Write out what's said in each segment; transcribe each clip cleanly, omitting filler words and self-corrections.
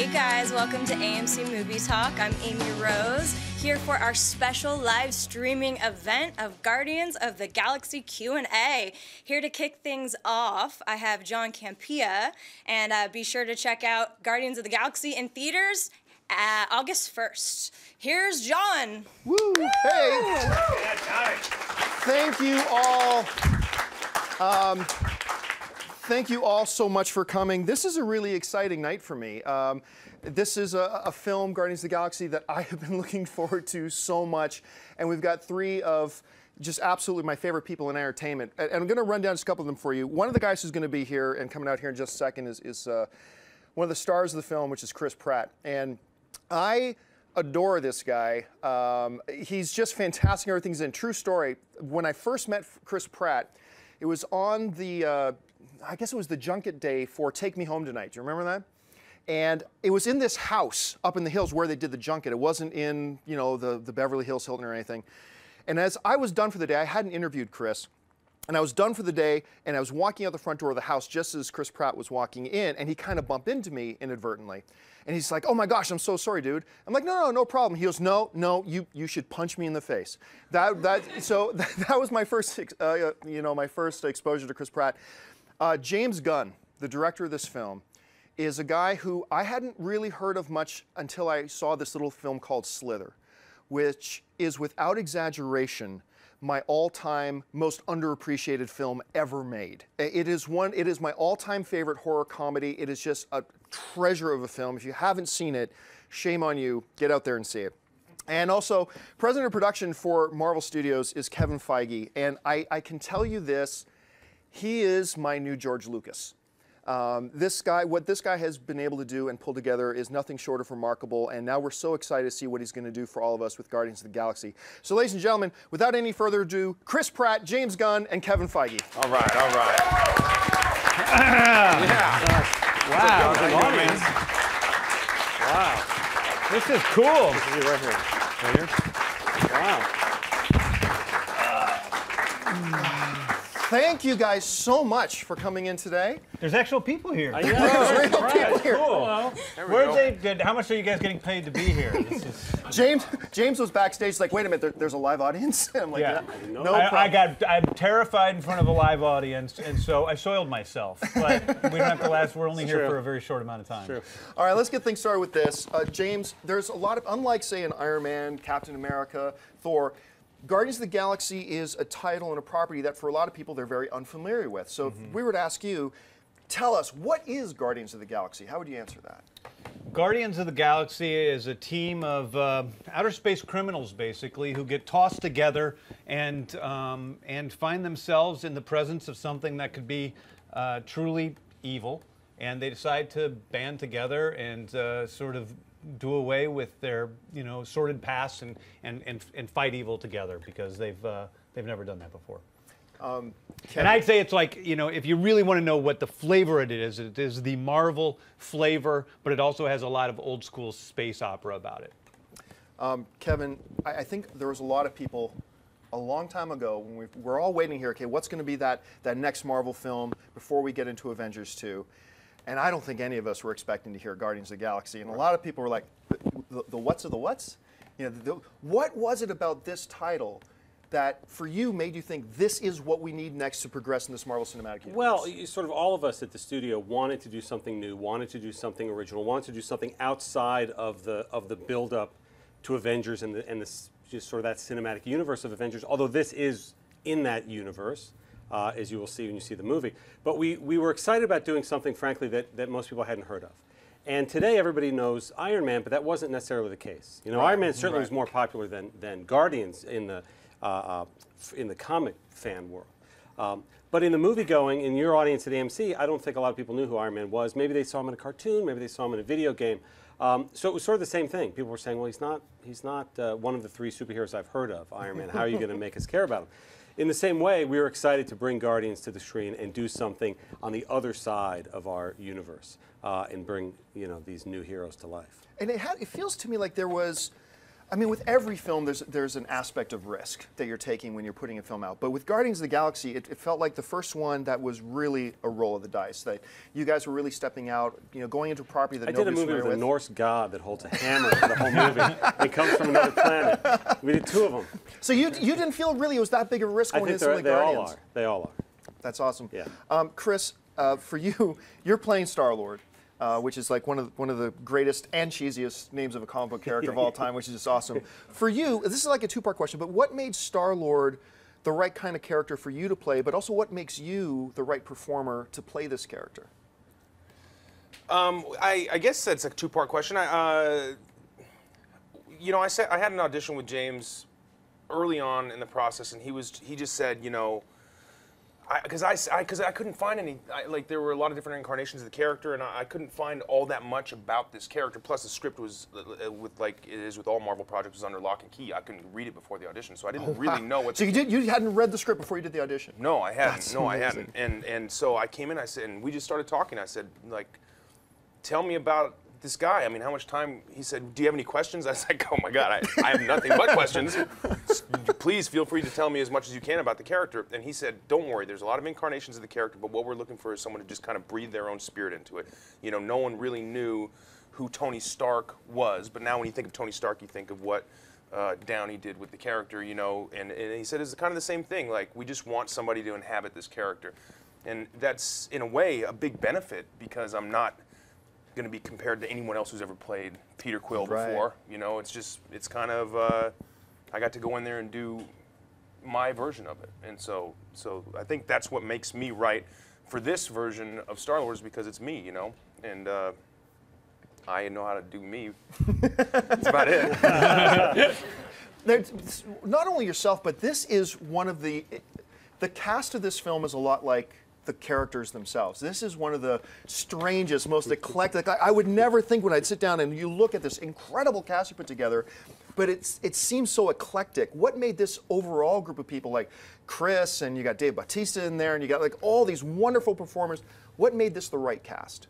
Hey guys, welcome to AMC Movie Talk. I'm Amy Rose, here for our special live streaming event of Guardians of the Galaxy Q&A. Here to kick things off, I have John Campea, and be sure to check out Guardians of the Galaxy in theaters August 1st. Here's John. Woo! Hey! Thank you all. Thank you all so much for coming. This is a really exciting night for me. This is a film, Guardians of the Galaxy, that I have been looking forward to so much. And we've got three of just absolutely my favorite people in entertainment. And I'm going to run down just a couple of them for you. One of the guys who's going to be here and coming out here in just a second is one of the stars of the film, which is Chris Pratt. And I adore this guy. He's just fantastic in everything he's in. True story. When I first met Chris Pratt, it was on the, I guess it was the junket day for Take Me Home Tonight. Do you remember that? And it was in this house up in the hills where they did the junket. It wasn't in, you know, the Beverly Hills Hilton or anything. And as I was done for the day, I hadn't interviewed Chris. And I was done for the day, and I was walking out the front door of the house just as Chris Pratt was walking in, and he kind of bumped into me inadvertently. And he's like, "Oh my gosh, I'm so sorry, dude." I'm like, no problem. He goes, no, you should punch me in the face. So that was my first, my first exposure to Chris Pratt. James Gunn, the director of this film, is a guy who I hadn't really heard of much until I saw this little film called Slither, which is, without exaggeration, my all-time most underappreciated film ever made. It is my all-time favorite horror comedy. It is just a treasure of a film. If you haven't seen it, shame on you. Get out there and see it. And also, president of production for Marvel Studios is Kevin Feige. And I can tell you this, he is my new George Lucas. What this guy has been able to do and pull together is nothing short of remarkable, and now we're so excited to see what he's going to do for all of us with Guardians of the Galaxy. So, ladies and gentlemen, without any further ado, Chris Pratt, James Gunn, and Kevin Feige. All right, all right. Yeah. Wow. Wow. This is cool. This is you right here. Right here? Wow. Thank you guys so much for coming in today. There's actual people here. There's real people here. Cool. How much are you guys getting paid to be here? This is... James was backstage like, "Wait a minute, there's a live audience?" I'm like, yeah. No problem. I'm terrified in front of a live audience, and so I soiled myself. But we don't have to last. We're only here for a very short amount of time. True. All right, let's get things started with this. James, there's a lot of, unlike, say, an Iron Man, Captain America, Thor, Guardians of the Galaxy is a title and a property that for a lot of people they're very unfamiliar with. So if we were to ask you, tell us, what is Guardians of the Galaxy? How would you answer that? Guardians of the Galaxy is a team of outer space criminals, basically, who get tossed together and find themselves in the presence of something that could be truly evil. And they decide to band together and sort of do away with their, sordid past and fight evil together, because they've never done that before. And I'd say it's like, if you really want to know what the flavor it is the Marvel flavor, but it also has a lot of old school space opera about it. Kevin, I think there was a lot of people a long time ago when we're all waiting here, okay, what's going to be that next Marvel film before we get into Avengers 2? And I don't think any of us were expecting to hear Guardians of the Galaxy. And a lot of people were like, the what's of the whats? What was it about this title that, for you, made you think this is what we need next to progress in this Marvel Cinematic Universe? Well, sort of all of us at the studio wanted to do something new, wanted to do something original, wanted to do something outside of the build-up to Avengers and just sort of that cinematic universe of Avengers, although this is in that universe. As you will see when you see the movie. But we were excited about doing something, frankly, that most people hadn't heard of. And today everybody knows Iron Man, but that wasn't necessarily the case. Iron Man certainly was more popular than Guardians in the comic fan world. But in the movie going, in your audience at AMC, I don't think a lot of people knew who Iron Man was. Maybe they saw him in a cartoon, maybe they saw him in a video game. So it was sort of the same thing. People were saying, well, he's not one of the three superheroes I've heard of, Iron Man. How are you going to make us care about him? In the same way, we were excited to bring Guardians to the screen and do something on the other side of our universe and bring these new heroes to life. And it feels to me like there was I mean, with every film, there's an aspect of risk that you're taking when you're putting a film out. But with Guardians of the Galaxy, it felt like the first one that was really a roll of the dice. That you guys were really stepping out, going into a property that nobody's familiar with. I did a movie with a Norse god that holds a hammer for the whole movie. It comes from another planet. We did 2 of them. So you didn't feel really it was that big of a risk going into like Guardians? They all are. That's awesome. Yeah. Chris, for you, you're playing Star-Lord. Which is like one of the greatest and cheesiest names of a comic book character of all time, which is just awesome. For you, this is like a 2-part question, but what made Star-Lord the right kind of character for you to play, but also what makes you the right performer to play this character? I guess that's a 2-part question. I had an audition with James early on in the process, and he just said, because I couldn't find any, there were a lot of different incarnations of the character, and I couldn't find all that much about this character. Plus, the script was, like it is with all Marvel projects, was under lock and key. I couldn't read it before the audition, so I didn't really know what. So you hadn't read the script before you did the audition? No, I hadn't. That's no, amazing. I hadn't. And so I came in. I said, and we just started talking. I said, tell me about this guy. I mean, how much time? He said, do you have any questions? I was like, oh my God, I have nothing but questions. Please feel free to tell me as much as you can about the character. And he said, don't worry, there's a lot of incarnations of the character, but what we're looking for is someone to just kind of breathe their own spirit into it. No one really knew who Tony Stark was, but now when you think of Tony Stark, you think of what Downey did with the character, and he said it's kind of the same thing. Like, we just want somebody to inhabit this character. And that's, in a way, a big benefit, because I'm not going to be compared to anyone else who's ever played Peter Quill before. It's kind of, I got to go in there and do my version of it. And so I think that's what makes me right for this version of Star-Lord, is because it's me, and I know how to do me. That's about it. Not only yourself, but this is one of the cast of this film is a lot like the characters themselves. This is one of the strangest, most eclectic. I would never think when I'd sit down and you look at this incredible cast you put together, but it seems so eclectic. What made this overall group of people, like Chris, and you got Dave Bautista in there, and you got like all these wonderful performers, what made this the right cast?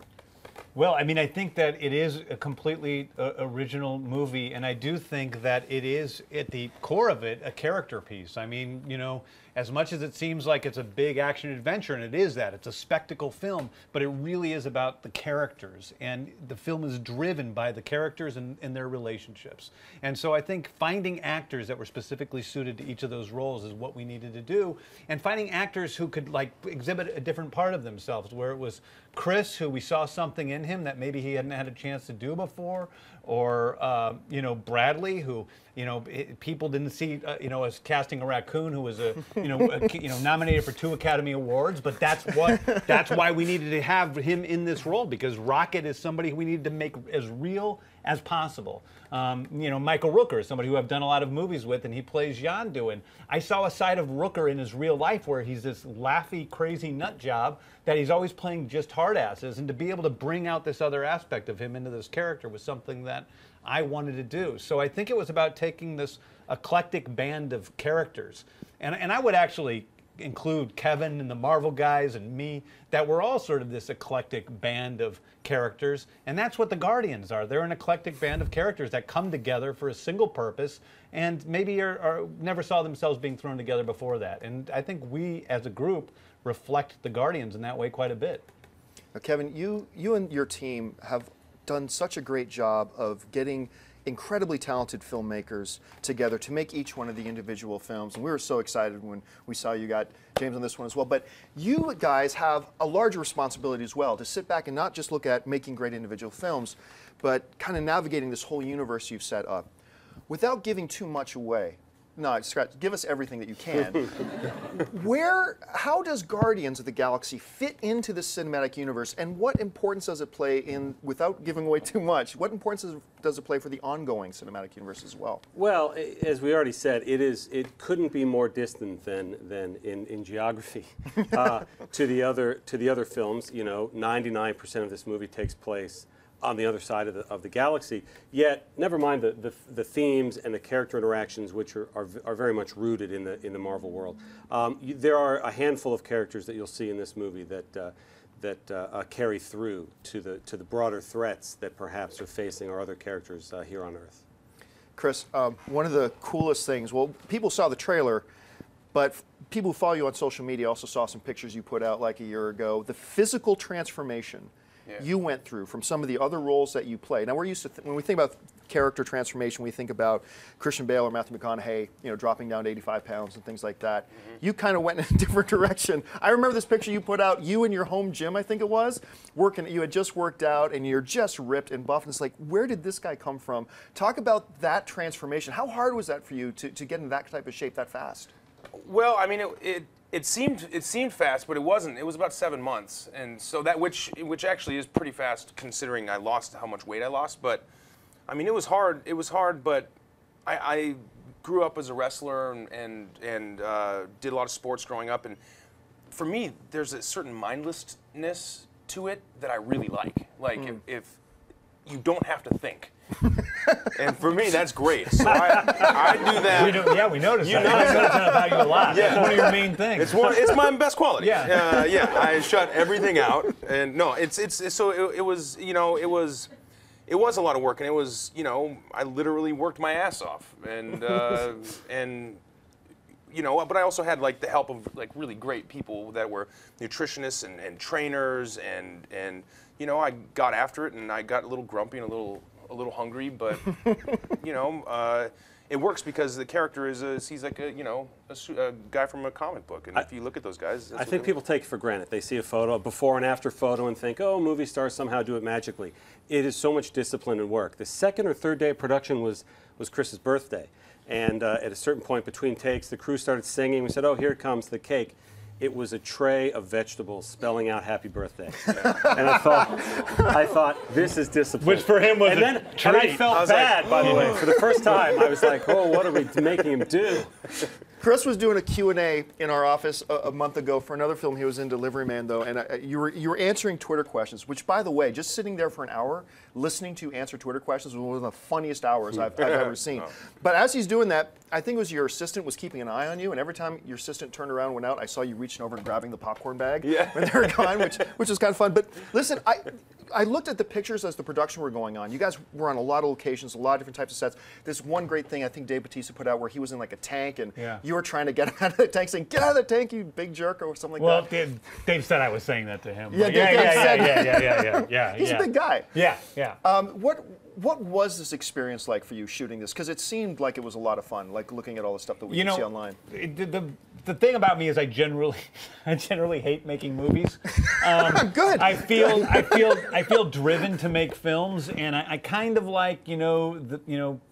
Well, I mean, I think that it is a completely original movie, and I do think that it is, at the core of it, a character piece. I mean, as much as it seems like it's a big action adventure, and it is that, it's a spectacle film, but it really is about the characters, and the film is driven by the characters and their relationships. And so I think finding actors that were specifically suited to each of those roles is what we needed to do, and finding actors who could exhibit a different part of themselves, where it was Chris, who we saw something in him that maybe he hadn't had a chance to do before, or Bradley, who people didn't see as casting a raccoon who was nominated for 2 Academy Awards, but that's why we needed to have him in this role, because Rocket is somebody who we needed to make as real as possible. Michael Rooker is somebody who I've done a lot of movies with, and he plays Yondu. And I saw a side of Rooker in his real life where he's this laughy, crazy nut job that he's always playing just hard asses. And to be able to bring out this other aspect of him into this character was something that I wanted to do. So I think it was about taking this eclectic band of characters. And I would actually include Kevin and the Marvel guys and me, that we're all sort of this eclectic band of characters, and that's what the Guardians are. They're an eclectic band of characters that come together for a single purpose, and maybe never saw themselves being thrown together before that. And I think we, as a group, reflect the Guardians in that way quite a bit. Now, Kevin, you and your team have done such a great job of getting incredibly talented filmmakers together to make each one of the individual films. And we were so excited when we saw you got James on this one as well. But you guys have a larger responsibility as well, to sit back and not just look at making great individual films, but kind of navigating this whole universe you've set up. Without giving too much away, no, give us everything that you can. How does Guardians of the Galaxy fit into this cinematic universe, and what importance does it play in, without giving away too much, what importance does it play for the ongoing cinematic universe as well? Well, as we already said, it couldn't be more distant than in geography to the other films. 99% of this movie takes place on the other side of the galaxy. Yet, never mind the themes and the character interactions, which are very much rooted in the Marvel world. There are a handful of characters that you'll see in this movie that carry through to the broader threats that perhaps are facing our other characters here on Earth. Chris, one of the coolest things, well, people saw the trailer, but people who follow you on social media also saw some pictures you put out like a year ago. The physical transformation you went through from some of the other roles that you played. Now, we're used to, when we think about character transformation, we think about Christian Bale or Matthew McConaughey, you know, dropping down to 85 pounds and things like that. You kind of went in a different direction. I remember this picture you put out, you in your home gym, I think it was, working. You had just worked out and you're just ripped and buff. And it's like, where did this guy come from? Talk about that transformation. How hard was that for you to get in that type of shape that fast? Well, I mean, it seemed fast, but it wasn't. It was about 7 months, and so that which actually is pretty fast considering I lost how much weight I lost. But I mean, it was hard. It was hard, but I grew up as a wrestler and did a lot of sports growing up, and for me, there's a certain mindlessness to it that I really like. Like if you don't have to think. And for me, that's great. So I do that. We noticed that. I noticed that about you a lot. Yeah. It's one of your main things. It's my best quality. Yeah. Yeah. I shut everything out, and no, it was it was a lot of work, and it was I literally worked my ass off, and but I also had like the help of like really great people that were nutritionists and trainers, and I got after it, and I got a little grumpy and a little hungry, but it works because the character he's like a guy from a comic book, and if you look at those guys, I think people take it for granted. They see a photo, a before and after photo, and think, oh, movie stars somehow do it magically. It is so much discipline and work. The second or third day of production was Chris's birthday, and at a certain point between takes, the crew started singing. We said, oh, here comes the cake. It was a tray of vegetables spelling out "Happy Birthday," and I thought, this is discipline. Which for him was and then, a treat. And I felt bad, by the way, for the first time. I was like, oh, what are we making him do? Chris was doing a Q&A in our office a month ago for another film he was in, Delivery Man, though, and you were answering Twitter questions, which, by the way, just sitting there for an hour, listening to you answer Twitter questions was one of the funniest hours I've ever seen. But as he's doing that, I think it was your assistant was keeping an eye on you, and every time your assistant turned around and went out, I saw you reaching over and grabbing the popcorn bag when they were gone, which was kind of fun. But listen, I looked at the pictures as the production were going on. You guys were on a lot of locations, a lot of different types of sets. This one great thing I think Dave Bautista put out where he was in like a tank and you were trying to get him out of the tank saying, get out of the tank, you big jerk, or something like that. Well, Dave said I was saying that to him. He's a big guy. Yeah. What was this experience like for you shooting this? Because it seemed like it was a lot of fun, like looking at all the stuff that we can see online. The thing about me is I generally hate making movies. Good. I feel driven to make films, and I kind of like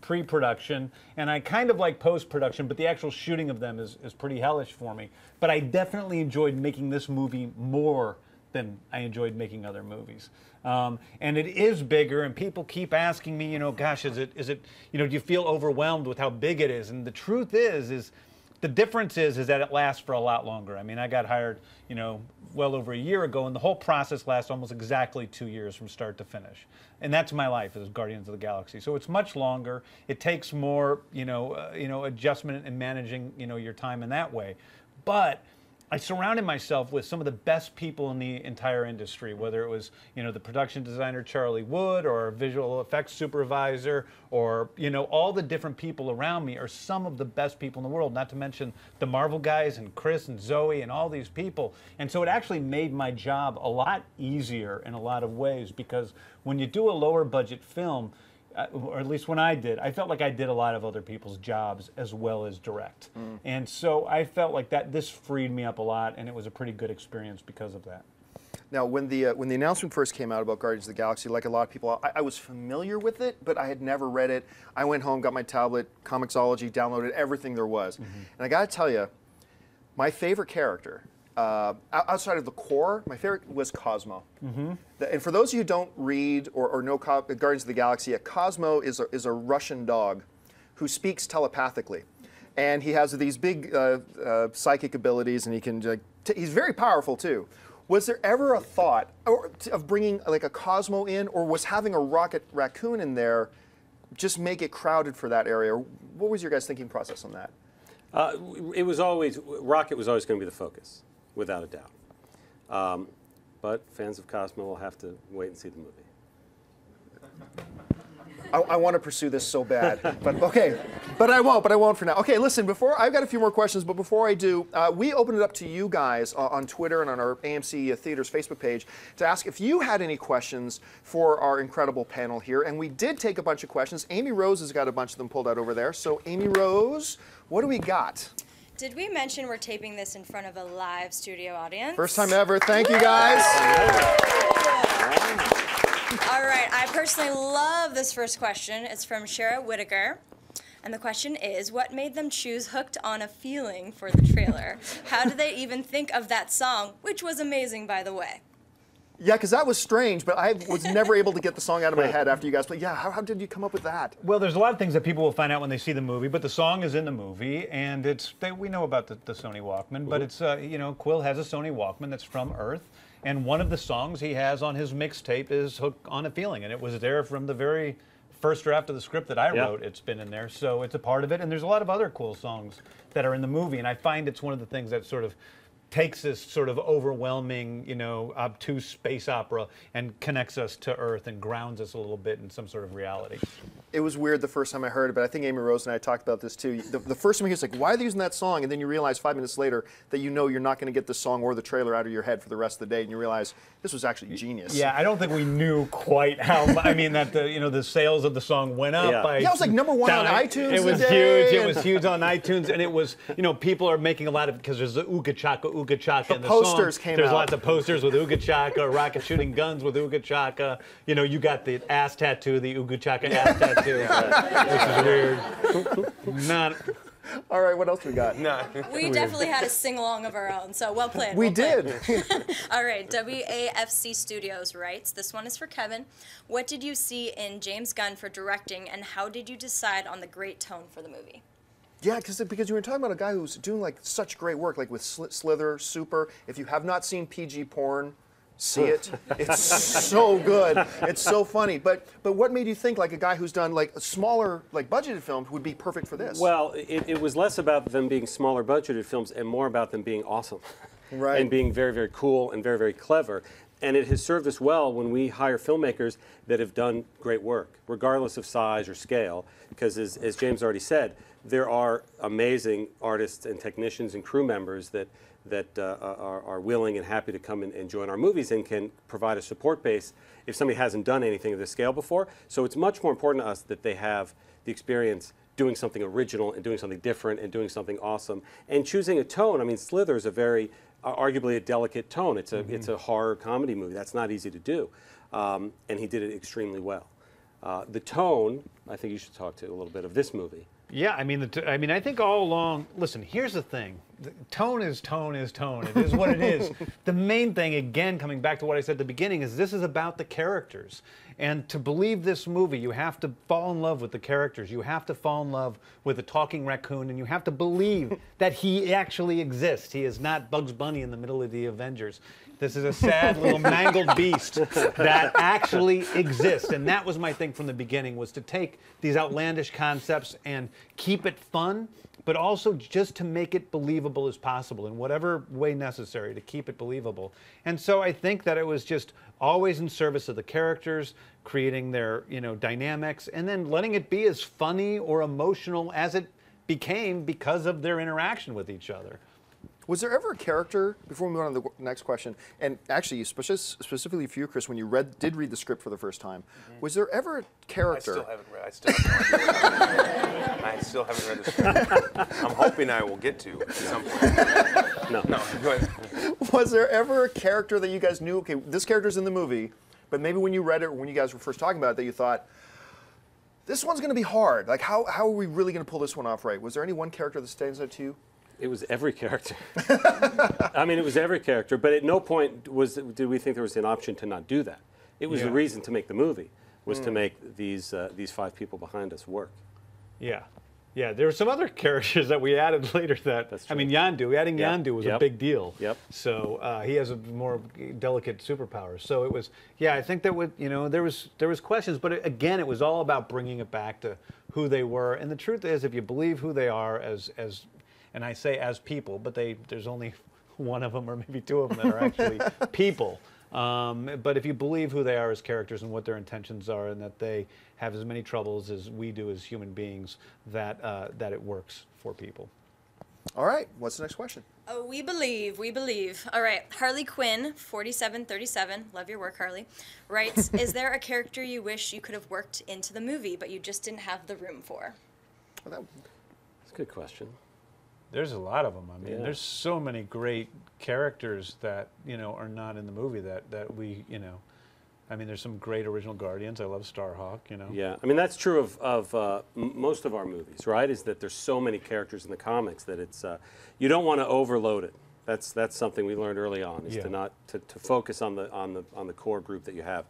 pre-production, and I kind of like post-production, but the actual shooting of them is pretty hellish for me. But I definitely enjoyed making this movie more than I enjoyed making other movies. And it is bigger, and people keep asking me, gosh, is it, do you feel overwhelmed with how big it is? And the truth is the difference is that it lasts for a lot longer. I mean, I got hired, well over a year ago, and the whole process lasts almost exactly 2 years from start to finish. And that's my life as Guardians of the Galaxy. So it's much longer. It takes more, adjustment and managing, your time in that way. But I surrounded myself with some of the best people in the entire industry, whether it was, the production designer Charlie Wood or a visual effects supervisor or, all the different people around me are some of the best people in the world, not to mention the Marvel guys and Chris and Zoe and all these people. And so it actually made my job a lot easier in a lot of ways, because when you do a lower budget film, or at least when I did, I felt like I did a lot of other people's jobs as well as direct. And so I felt like this freed me up a lot, and it was a pretty good experience because of that. Now, when the announcement first came out about Guardians of the Galaxy, like a lot of people, I was familiar with it, but I had never read it. I went home, got my tablet, Comixology, downloaded everything there was. And I got to tell you, my favorite character, outside of the core, my favorite was Cosmo. And for those of you who don't read or know Guardians of the Galaxy, Cosmo is a Russian dog who speaks telepathically. And he has these big psychic abilities, and he can he's very powerful too. Was there ever a thought of bringing like a Cosmo in, or was having a Rocket Raccoon in there just make it crowded for that area? What was your guys' thinking process on that? Rocket was always going to be the focus, without a doubt. But fans of Cosmo will have to wait and see the movie. I want to pursue this so bad, but okay. But I won't for now. Okay, listen, I've got a few more questions, but before I do, we opened it up to you guys on Twitter and on our AMC Theaters Facebook page to ask if you had any questions for our incredible panel here, and we did take a bunch of questions. Amy Rose has got a bunch of them pulled out over there. So Amy Rose, what do we got? Did we mention we're taping this in front of a live studio audience? First time ever. Thank you, guys. All right, I personally love this first question. It's from Shara Whitaker. And the question is, what made them choose Hooked on a Feeling for the trailer? How did they even think of that song, which was amazing, by the way? Yeah, because that was strange, but I was never able to get the song out of my head after you guys played. Yeah, how did you come up with that? Well, there's a lot of things that people will find out when they see the movie, but the song is in the movie, and we know about the Sony Walkman, but it's, Quill has a Sony Walkman that's from Earth, and one of the songs he has on his mixtape is Hooked on a Feeling, and it was there from the very first draft of the script that I wrote. It's been in there, so it's a part of it, and there's a lot of other cool songs that are in the movie, and I find it's one of the things that sort of takes this sort of overwhelming, obtuse space opera and connects us to Earth and grounds us a little bit in some sort of reality. It was weird the first time I heard it, but I think Amy Rose and I talked about this too. The first time he was like, why are they using that song? And then you realize 5 minutes later that you're not going to get the song or the trailer out of your head for the rest of the day, and you realize this was actually genius. Yeah, I don't think we knew quite how, that the sales of the song went up. Yeah, it was like #1 on iTunes. It was huge. It was huge on iTunes, and it was, people are making a lot of, because there's the Ooga Chaka in the posters song. came There's out. Lots of posters with Ooga Chaka, rocket shooting guns with Ooga Chaka. You got the ass tattoo, the Ooga Chaka ass tattoo, which is weird. Not. All right, what else we got? No. We definitely had a sing-along of our own, so well played. We well did. Played. All right, WAFC Studios writes, this one is for Kevin. What did you see in James Gunn for directing, and how did you decide on the great tone for the movie? Yeah, because you were talking about a guy who's doing like such great work, like with Slither, Super. If you have not seen PG porn, see it. It's so good. It's so funny. But what made you think like a guy who's done like a smaller, like budgeted films would be perfect for this? Well, it was less about them being smaller budgeted films and more about them being awesome. Right. And being very, very cool and very, very clever. And it has served us well when we hire filmmakers that have done great work, regardless of size or scale, because as James already said, there are amazing artists and technicians and crew members that are willing and happy to come and join our movies and can provide a support base if somebody hasn't done anything of this scale before. So it's much more important to us that they have the experience doing something original and doing something different and doing something awesome and choosing a tone. I mean, Slither is a very, arguably a delicate tone. It's a horror comedy movie. That's not easy to do. And he did it extremely well. The tone, I think you should talk to a little bit of this movie. Yeah, I think all along. Listen, here's the thing: tone is tone is tone. It is what it is. The main thing, again, coming back to what I said at the beginning, is this is about the characters. And to believe this movie, you have to fall in love with the characters. You have to fall in love with the talking raccoon, and you have to believe that he actually exists. He is not Bugs Bunny in the middle of the Avengers. This is a sad little mangled beast that actually exists. And that was my thing from the beginning, was to take these outlandish concepts and keep it fun, but also just to make it believable as possible in whatever way necessary to keep it believable. And so I think that it was just always in service of the characters, creating their dynamics, and then letting it be as funny or emotional as it became because of their interaction with each other. Was there ever a character, before we move on to the next question, and actually specifically for you, Chris, when you did read the script for the first time, was there ever a character? I still haven't read the script. I'm hoping I will get to at some point. No, go ahead. Was there ever a character that you guys knew, okay, this character's in the movie, but maybe when you read it or when you guys were first talking about it, that you thought, this one's going to be hard. Like, how are we really going to pull this one off right? Was there any one character that stands out to you? It was every character. I mean, it was every character, but at no point did we think there was an option to not do that. It was the reason to make the movie, was to make these 5 people behind us work. Yeah. Yeah, there were some other characters that we added later that, That's true. Yondu, adding Yondu was a big deal. Yep. So he has a more delicate superpower. So it was, I think that there was questions, but again, it was all about bringing it back to who they were. And the truth is, if you believe who they are as and I say as people, but there's only one of them or maybe 2 of them that are actually people. But if you believe who they are as characters and what their intentions are, and that they have as many troubles as we do as human beings, that it works for people. All right, what's the next question? Oh, we believe, we believe. All right, Harley Quinn, 4737, love your work, Harley, writes, is there a character you wish you could have worked into the movie, but you just didn't have the room for? Well, That's a good question. There's a lot of them. I mean, Yeah. there's so many great characters that, are not in the movie that we, I mean, there's some great original Guardians. I love Starhawk, Yeah, I mean that's true of most of our movies, right? Is that there's so many characters in the comics that it's you don't want to overload it. That's something we learned early on, is Yeah. to not to focus on the core group that you have.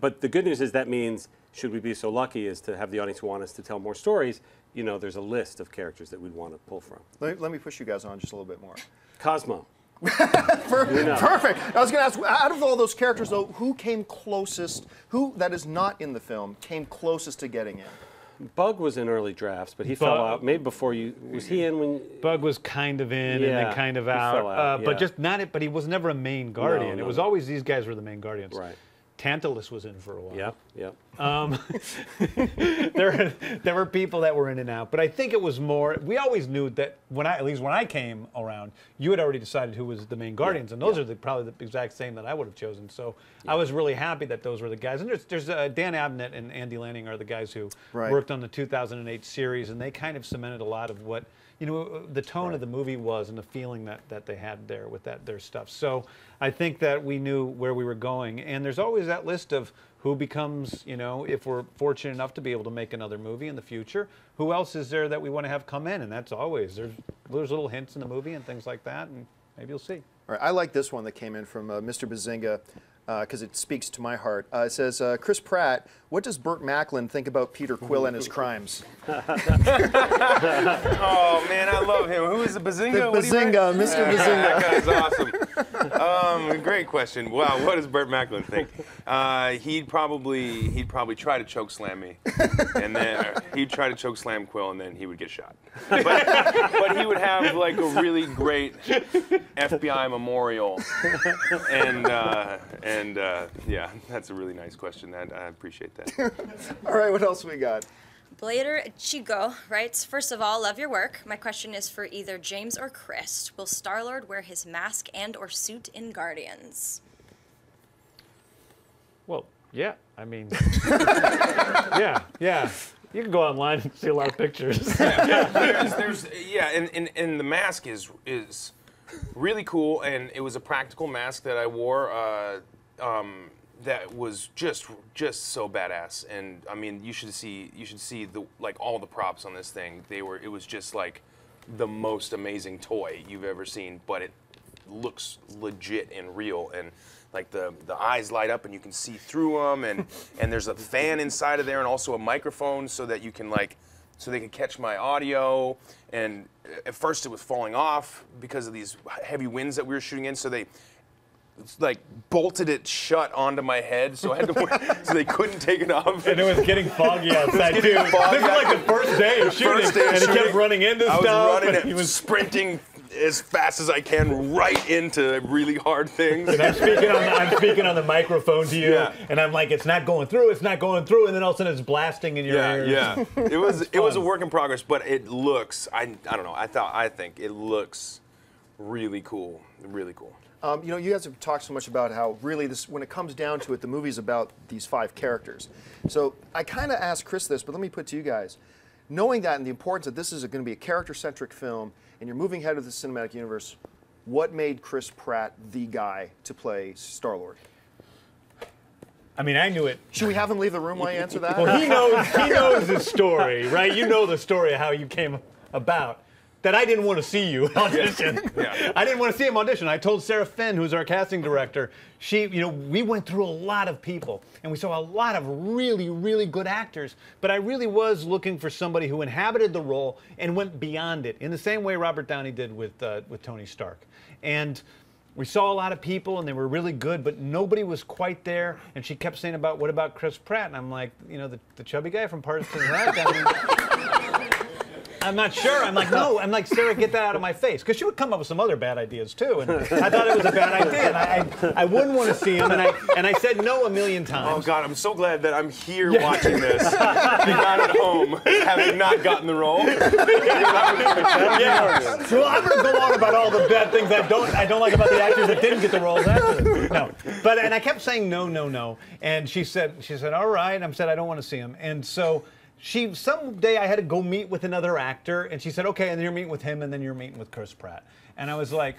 But the good news is that means, should we be so lucky as to have the audience want us to tell more stories, there's a list of characters that we'd want to pull from. let me push you guys on just a little bit more. Cosmo. Perfect. I was going to ask, out of all those characters, though, who came closest, who that is not in the film, came closest to getting in? Bug was in early drafts, but he fell out. Maybe before you, was he in when? Bug was kind of in and Yeah, then kind of he out, fell out, but yeah. just not it. But he was never a main Guardian. No, It was no. always these guys were the main Guardians. Right. Tantalus was in for a while. Yep, yep. There were people that were in and out, but I think it was more. We always knew that at least when I came around, you had already decided who was the main Guardians, and those are probably the exact same that I would have chosen. So I was really happy that those were the guys. And there's Dan Abnett and Andy Lanning are the guys who worked on the 2008 series, and they kind of cemented a lot of what the tone of the movie was and the feeling that they had there with their stuff. So I think that we knew where we were going, and there's always that list of who becomes, if we're fortunate enough to be able to make another movie in the future, who else is there that we want to have come in? And that's always, there's little hints in the movie and things like that, and maybe you'll see. All right, I like this one that came in from Mr. Bazinga because it speaks to my heart. It says, Chris Pratt, what does Bert Macklin think about Peter Quill and his crimes? Oh man, I love him. Who is the Bazinga? Bazinga, Mr. Bazinga. That guy's awesome. Great question. Wow, what does Bert Macklin think? He'd probably try to choke slam me, and then he'd try to choke slam Quill, and then he would get shot. But he would have like a really great FBI memorial, and yeah, that's a really nice question. I appreciate that. All right, what else we got? Blader Chico writes, first of all, love your work. My question is for either James or Chris. Will Star-Lord wear his mask and or suit in Guardians? Well, yeah, I mean, yeah. You can go online and see a lot of pictures. And the mask is really cool, and it was a practical mask that I wore that was just so badass. And I mean, you should see all the props on this thing. It was just like the most amazing toy you've ever seen, but it looks legit and real, and like the eyes light up and you can see through them, and there's a fan inside of there and also a microphone so that you can so they could catch my audio. And at first it was falling off because of these heavy winds that we were shooting in, so they bolted it shut onto my head, so I had to so they couldn't take it off. And it was getting foggy outside too. This was like the first day of shooting, and he kept running into stuff. I was running he was sprinting as fast as I can right into really hard things. And I'm speaking on the microphone to you, and I'm like, it's not going through, and then all of a sudden it's blasting in your ears. Yeah. It was a work in progress, but it looks, I don't know, I think it looks really cool, really cool. You guys have talked so much about how really when it comes down to it, the movie's about these 5 characters. So I kind of asked Chris this, but let me put it to you guys. Knowing that and the importance that this is going to be a character-centric film, and you're moving ahead of the cinematic universe, what made Chris Pratt the guy to play Star-Lord? I mean, I knew it. Should we have him leave the room while you answer that? Well, he knows the story, right? You know the story of how you came about. That I didn't want to see you audition. Yeah. I didn't want to see him audition. I told Sarah Finn, who's our casting director, we went through a lot of people, and we saw a lot of really, really good actors, but I really was looking for somebody who inhabited the role and went beyond it, in the same way Robert Downey did with Tony Stark. And we saw a lot of people, and they were really good, but nobody was quite there, and she kept saying what about Chris Pratt? And I'm like, the chubby guy from Parks and Rec? I mean, I'm not sure. I'm like, no. I'm like, Sarah, get that out of my face. Because she would come up with some other bad ideas, too. And I thought it was a bad idea. And I wouldn't want to see him. And I said no a million times. Oh, God, I'm so glad that I'm here watching this and not at home, having not gotten the role. Yeah. Well, I'm going to go on about all the bad things I don't like about the actors that didn't get the roles after this. No. And I kept saying no, no, no. And she said, all right. I said, I don't want to see him. And so someday I had to go meet with another actor, and she said, okay, and then you're meeting with him, and then you're meeting with Chris Pratt. And I was like,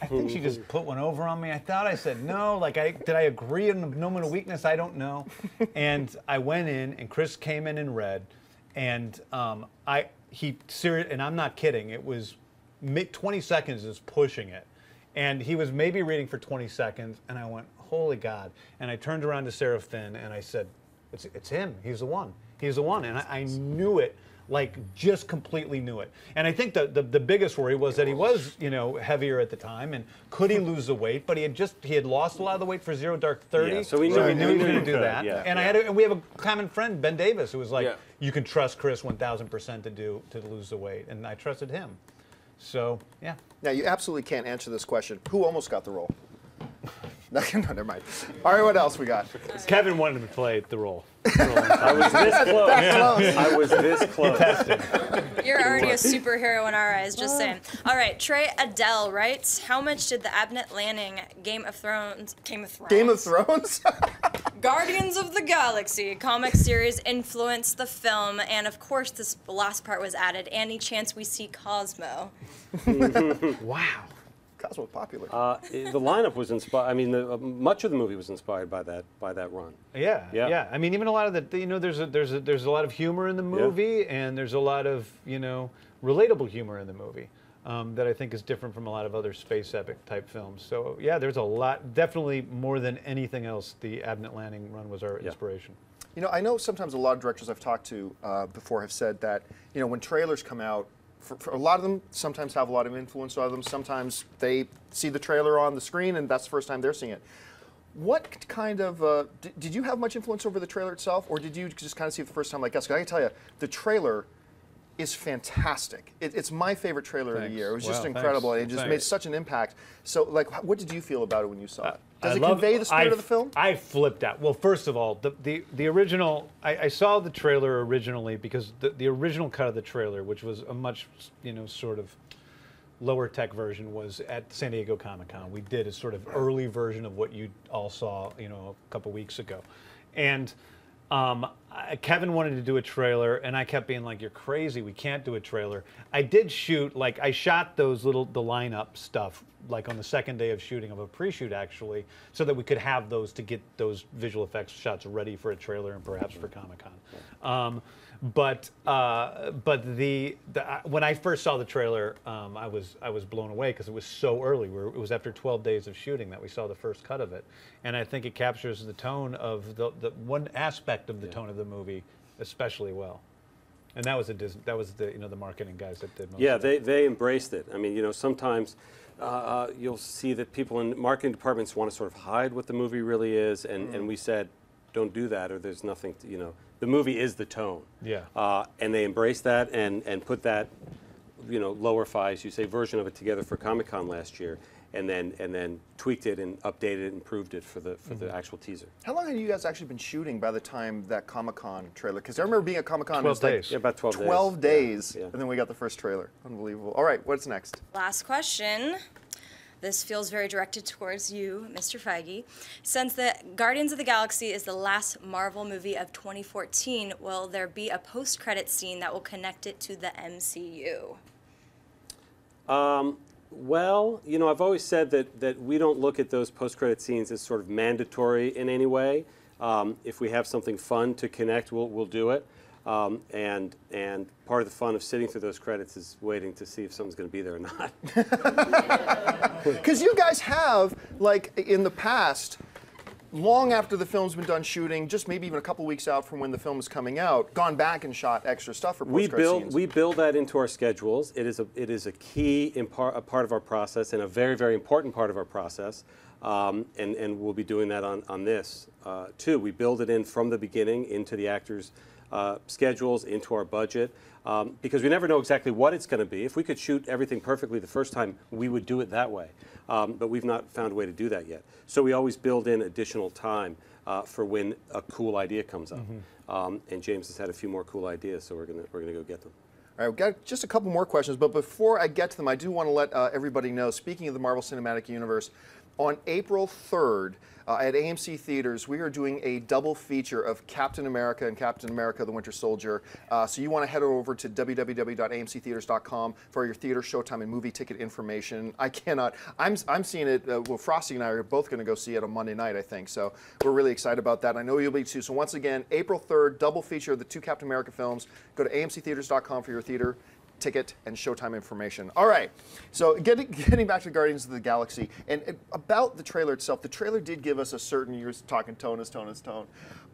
I think she just put one over on me. I thought I said no. Like, did I agree on the moment of weakness? I don't know. And I went in, and Chris came in and read, and and I'm not kidding. It was 20 seconds is pushing it, and he was maybe reading for 20 seconds, and I went, holy God! And I turned around to Sarah Finn, and I said, it's him. He's the one. He's the one. And I knew it, like just completely knew it. And I think the biggest worry was that he was, heavier at the time, and could he lose the weight? But he had lost a lot of the weight for Zero Dark 30. Yeah, so we knew he was going to do that. Yeah. And and we have a common friend, Ben Davis, who was like, you can trust Chris 1,000% to lose the weight, and I trusted him. So yeah. Now you absolutely can't answer this question. Who almost got the role? No, never mind. All right, what else we got? Kevin wanted to play the role. I was this close. I was this close. You're already a superhero in our eyes, just saying. All right, Trey Adele writes, how much did the Abnett Lanning Game of Thrones? Guardians of the Galaxy comic series influence the film? And of course, this last part was added. Any chance we see Cosmo? Wow. Cosmo popular. The lineup was inspired. I mean, much of the movie was inspired by that run. Yeah. I mean, even a lot of the, there's a lot of humor in the movie, and there's a lot of, relatable humor in the movie that I think is different from a lot of other space epic type films. So yeah, there's a lot. Definitely more than anything else, the Abnett Lanning run was our inspiration. I know sometimes a lot of directors I've talked to before have said that, when trailers come out, for a lot of them, sometimes have a lot of influence on them. Sometimes they see the trailer on the screen, and that's the first time they're seeing it. What kind of, did you have much influence over the trailer itself, or did you just kind of see it the first time like us? 'Cause I can tell you, the trailer is fantastic. It's my favorite trailer of the year. It was just incredible. It just made such an impact. So, what did you feel about it when you saw it? Does it convey the spirit of the film? I flipped out. Well, first of all, the original, I saw the trailer originally because the original cut of the trailer, which was a much, sort of lower tech version, was at San Diego Comic-Con. We did a sort of early version of what you all saw, a couple weeks ago. And Kevin wanted to do a trailer, and I kept being like, you're crazy, we can't do a trailer. I did shoot, I shot the lineup stuff, on the second day of shooting, of a pre-shoot actually, so that we could have those to get those visual effects shots ready for a trailer and perhaps for Comic-Con. But when I first saw the trailer, I was blown away because it was so early. It was after 12 days of shooting that we saw the first cut of it, and I think it captures the tone of the one aspect of the tone of the movie especially well. And that was the marketing guys that did most of it. They embraced it. I mean, sometimes you'll see that people in marketing departments want to sort of hide what the movie really is, and we said, don't do that, or there's nothing to, the movie is the tone. Yeah. And they embraced that and put that, lower-fi, as you say, version of it together for Comic-Con last year, and then tweaked it and updated it and improved it for the actual teaser. How long had you guys actually been shooting by the time that Comic-Con trailer? Because I remember being at Comic-Con. 12 days. Yeah, about 12 days. 12 days. Yeah. And then we got the first trailer. Unbelievable. All right, what's next? Last question. This feels very directed towards you, Mr. Feige. Since the Guardians of the Galaxy is the last Marvel movie of 2014, will there be a post-credit scene that will connect it to the MCU? Well, I've always said that we don't look at those post-credit scenes as sort of mandatory in any way. If we have something fun to connect, we'll do it. And part of the fun of sitting through those credits is waiting to see if someone's going to be there or not. Because you guys have, in the past, long after the film's been done shooting, just maybe even a couple weeks out from when the film is coming out, gone back and shot extra stuff for post-credit scenes. We build that into our schedules. It is a key a part of our process and a very, very important part of our process. And we'll be doing that on this too. We build it in from the beginning into the actors' schedules, into our budget. because we never know exactly what it's going to be. If we could shoot everything perfectly the first time, we would do it that way. But we've not found a way to do that yet. So we always build in additional time for when a cool idea comes up. And James has had a few more cool ideas, so we're gonna go get them. All right, we've got just a couple more questions, but before I get to them, I do want to let everybody know, speaking of the Marvel Cinematic Universe, on April 3rd at AMC Theaters, we are doing a double feature of Captain America and Captain America the Winter Soldier. So you want to head over to www.amctheaters.com for your theater showtime and movie ticket information. I'm seeing it, well, Frosty and I are both going to go see it on Monday night, I think. So we're really excited about that. I know you'll be too. So once again, April 3rd, double feature of the two Captain America films. Go to amctheaters.com for your theater ticket and showtime information. All right, so getting back to Guardians of the Galaxy, and about the trailer itself, the trailer did give us a certain, you're talking tone,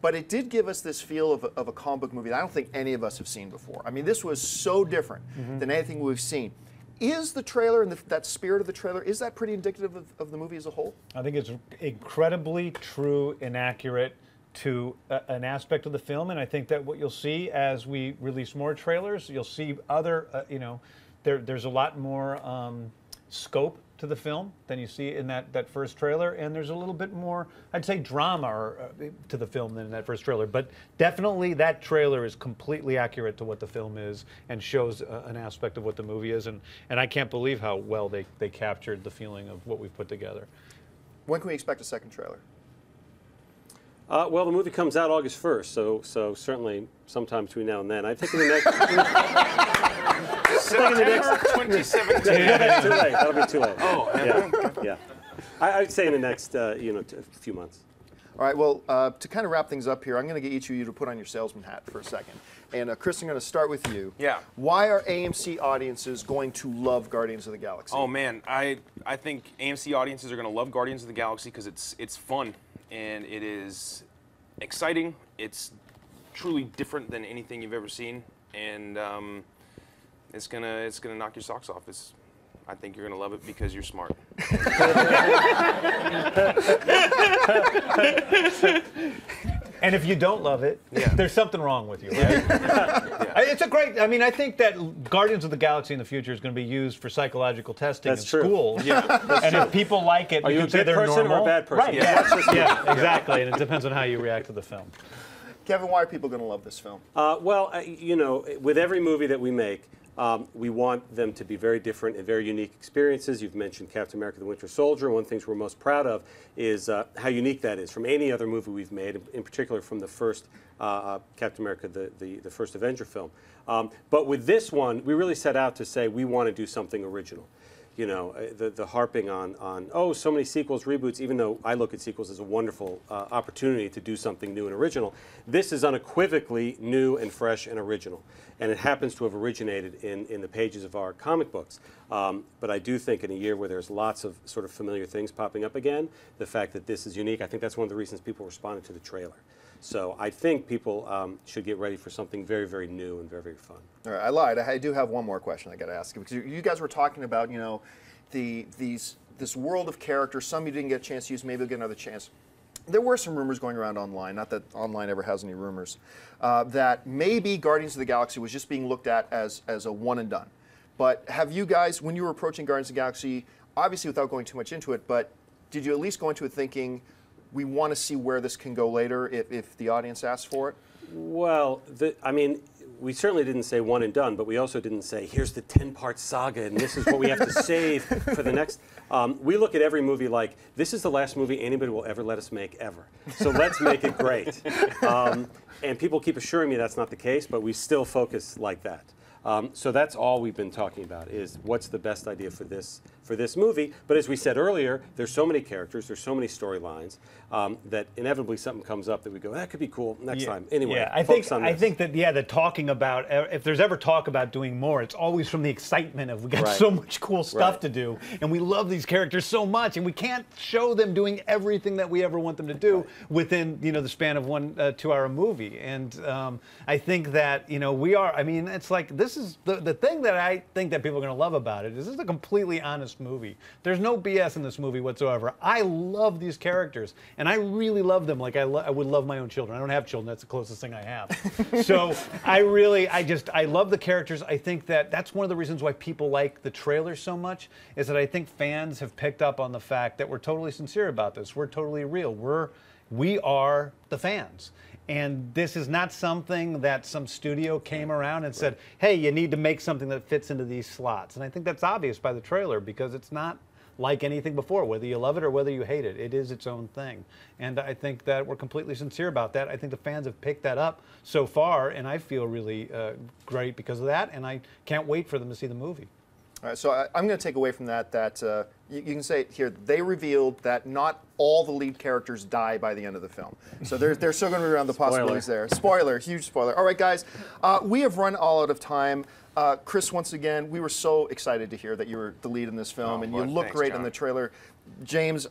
but it did give us this feel of a comic book movie that I don't think any of us have seen before. I mean, this was so different than anything we've seen. Is the trailer and that spirit of the trailer, is that pretty indicative of the movie as a whole? I think it's incredibly true and accurate to an aspect of the film, and I think that what you'll see as we release more trailers, you'll see other, there's a lot more scope to the film than you see in that first trailer, and there's a little bit more, I'd say, drama to the film than in that first trailer. But definitely that trailer is completely accurate to what the film is and shows an aspect of what the movie is, and I can't believe how well they captured the feeling of what we've put together. When can we expect a second trailer? Well, the movie comes out August 1st, so certainly sometime between now and then. I think in the next... September 2017. Yeah, that's too late. That'll be too late. Oh, yeah. I'd say in the next, few months. All right, well, to kind of wrap things up here, I'm going to get each of you to put on your salesman hat for a second. And Chris, I'm going to start with you. Yeah. Why are AMC audiences going to love Guardians of the Galaxy? Oh man, I think AMC audiences are going to love Guardians of the Galaxy because it's fun and it is exciting. It's truly different than anything you've ever seen, and it's gonna knock your socks off. I think you're gonna love it because you're smart. And if you don't love it, there's something wrong with you, right? It's a great, I think that Guardians of the Galaxy in the future is going to be used for psychological testing in schools. And if people like it, are you a good person or a bad person? Right, yeah, exactly. And it depends on how you react to the film. Kevin, why are people going to love this film? With every movie that we make, we want them to be very different and very unique experiences. You've mentioned Captain America the Winter Soldier. One of the things we're most proud of is how unique that is from any other movie we've made, in particular from the first Captain America, the first Avenger film. But with this one, we really set out to say we want to do something original. You know, the harping on so many sequels, reboots, even though I look at sequels as a wonderful opportunity to do something new and original, this is unequivocally new and fresh and original. And it happens to have originated in the pages of our comic books. But I do think in a year where there's lots of sort of familiar things popping up again, the fact that this is unique, I think that's one of the reasons people responded to the trailer. So I think people should get ready for something very, very new and very, very fun. All right, I lied. I do have one more question I got to ask you, because you guys were talking about, this world of characters. Some you didn't get a chance to use. Maybe you'll get another chance. There were some rumors going around online, not that online ever has any rumors, that maybe Guardians of the Galaxy was just being looked at as a one and done. But have you guys, when you were approaching Guardians of the Galaxy, obviously without going too much into it, but did you at least go into it thinking, we want to see where this can go later if the audience asks for it? Well, we certainly didn't say one and done, but we also didn't say, here's the 10-part saga and this is what we have to save for the next. We look at every movie like, this is the last movie anybody will ever let us make, ever. So let's make it great. And people keep assuring me that's not the case, but we still focus like that. So that's all we've been talking about, is what's the best idea for this movie. But as we said earlier, there's so many characters, there's so many storylines that inevitably something comes up that we go, that could be cool next time. Anyway, I think that the talking about, if there's ever talk about doing more, it's always from the excitement of we got so much cool stuff to do, and we love these characters so much, and we can't show them doing everything that we ever want them to do within the span of 1 2-hour movie. And I think that we are. It's like this is the thing that I think that people are going to love about it is this is a completely honest this movie. There's no BS in this movie whatsoever. I love these characters, and I really love them like I would love my own children. I don't have children. That's the closest thing I have. So I love the characters. I think that's one of the reasons why people like the trailer so much, is that I think fans have picked up on the fact that we're totally sincere about this. We're totally real. We are the fans. And this is not something that some studio came around and said, hey, you need to make something that fits into these slots. And I think that's obvious by the trailer, because it's not like anything before, whether you love it or whether you hate it. It is its own thing. And I think that we're completely sincere about that. I think the fans have picked that up so far, and I feel really great because of that, and I can't wait for them to see the movie. All right, so I'm going to take away from that you can say it here, they revealed that not all the lead characters die by the end of the film. So they're still going to be around the possibilities there. Spoiler, huge spoiler. All right, guys, we have run all out of time. Chris, once again, we were so excited to hear that you were the lead in this film, and you look great in the trailer. James,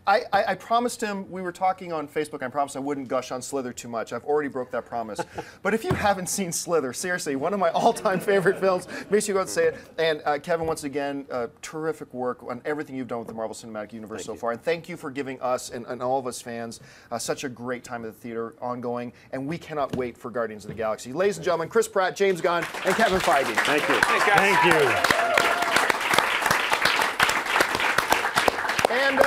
I promised him, we were talking on Facebook, I promised I wouldn't gush on Slither too much. I've already broke that promise. But if you haven't seen Slither, seriously, one of my all-time favorite films, make sure you go out and say it. And Kevin, once again, terrific work on everything you've done with the Marvel Cinematic Universe so far. And thank you for giving us and all of us fans such a great time at the theater ongoing. And we cannot wait for Guardians of the Galaxy. Ladies and gentlemen, Chris Pratt, James Gunn, and Kevin Feige. Thank you. Thanks, guys. Thank you. And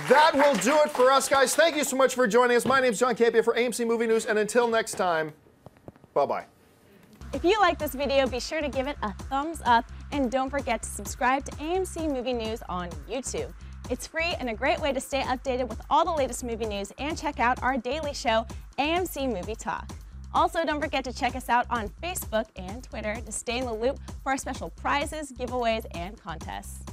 that will do it for us, guys. Thank you so much for joining us. My name's John Campia for AMC Movie News, and until next time, bye-bye. If you like this video, be sure to give it a thumbs up, and don't forget to subscribe to AMC Movie News on YouTube. It's free and a great way to stay updated with all the latest movie news, and check out our daily show, AMC Movie Talk. Also, don't forget to check us out on Facebook and Twitter to stay in the loop for our special prizes, giveaways, and contests.